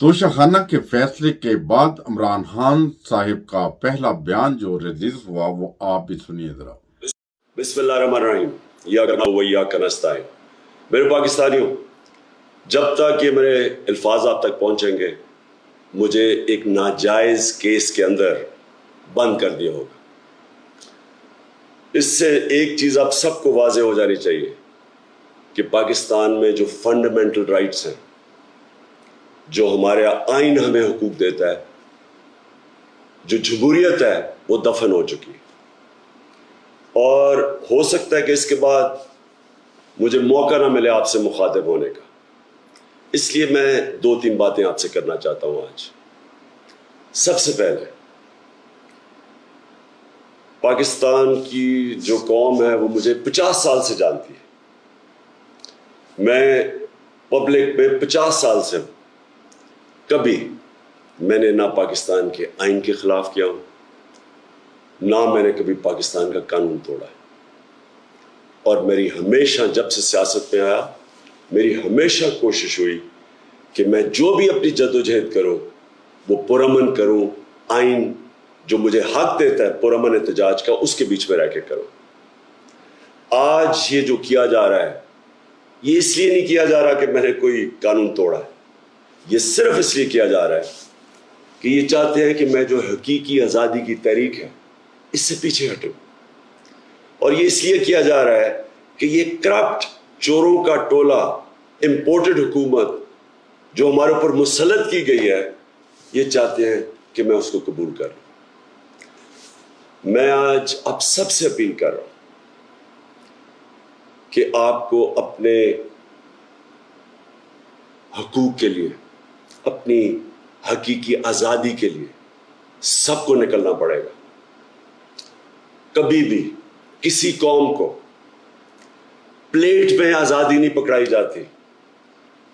तोशाखाना के फैसले के बाद इमरान खान साहिब का पहला बयान जो रिलीज हुआ वो आप भी सुनिए जरा। बिस्मिल्लाहिर्रहमानिर्रहीम, इय्याका नअबुदु व इय्याका नस्तईन। मेरे पाकिस्तानियों, जब तक ये मेरे अल्फाज आप तक पहुंचेंगे मुझे एक नाजायज केस के अंदर बंद कर दिया होगा। इससे एक चीज आप सबको वाज़े हो जानी चाहिए कि पाकिस्तान में जो फंडामेंटल राइट्स हैं, जो हमारे आइन हमें हुकूक देता है, जो जमहूरियत है, वो दफन हो चुकी है। और हो सकता है कि इसके बाद मुझे मौका ना मिले आपसे मुखातिब होने का, इसलिए मैं 2-3 बातें आपसे करना चाहता हूं आज। सबसे पहले, पाकिस्तान की जो कौम है वो मुझे 50 साल से जानती है। मैं पब्लिक में 50 साल से हूं। कभी मैंने ना पाकिस्तान के आइन के खिलाफ किया हूं, ना मैंने कभी पाकिस्तान का कानून तोड़ा है। और मेरी हमेशा, जब से सियासत में आया, मेरी हमेशा कोशिश हुई कि मैं जो भी अपनी जद्दोजहद करूं वो पुरअमन करूं, आइन जो मुझे हक देता है पुरअमन एहतजाज का, उसके बीच में रह के करूं। आज ये जो किया जा रहा है, ये इसलिए नहीं किया जा रहा कि मैंने कोई कानून तोड़ा है, ये सिर्फ इसलिए किया जा रहा है कि ये चाहते हैं कि मैं जो हकीकी आज़ादी की तहरीक है इससे पीछे हटूं। और ये इसलिए किया जा रहा है कि ये करप्ट चोरों का टोला, इंपोर्टेड हुकूमत जो हमारे ऊपर मुसल्लत की गई है, ये चाहते हैं कि मैं उसको कबूल कर लूं। मैं आज आप सबसे अपील कर रहा हूं कि आपको अपने हकूक के लिए, अपनी हकीकी आज़ादी के लिए सबको निकलना पड़ेगा। कभी भी किसी कौम को प्लेट में आज़ादी नहीं पकड़ाई जाती।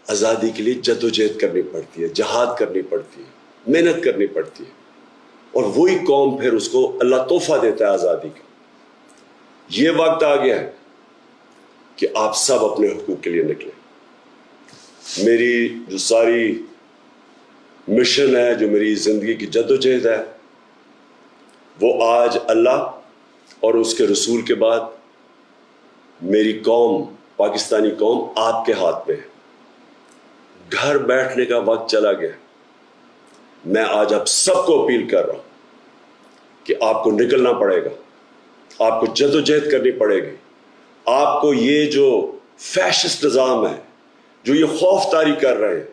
आज़ादी के लिए जद्दोजहद करनी पड़ती है, जहाद करनी पड़ती है, मेहनत करनी पड़ती है, और वही कौम फिर उसको अल्लाह तोहफा देता है आज़ादी का। ये वक्त आ गया है कि आप सब अपने हुकूक के लिए निकलें। मेरी जो सारी मिशन है, जो मेरी ज़िंदगी की जद्दोजहद है, वो आज अल्लाह और उसके रसूल के बाद मेरी कौम, पाकिस्तानी कौम, आपके हाथ में है। घर बैठने का वक्त चला गया। मैं आज आप सबको अपील कर रहा हूं कि आपको निकलना पड़ेगा, आपको जद्दोजहद करनी पड़ेगी। आपको ये जो फैशिस्ट निज़ाम है, जो ये खौफ तारी कर रहे हैं,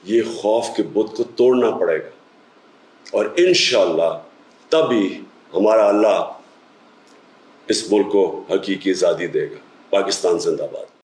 ये खौफ के बुत को तोड़ना पड़ेगा। और इंशाअल्लाह तभी हमारा अल्लाह इस मुल्क को हकीकी आज़ादी देगा। पाकिस्तान जिंदाबाद।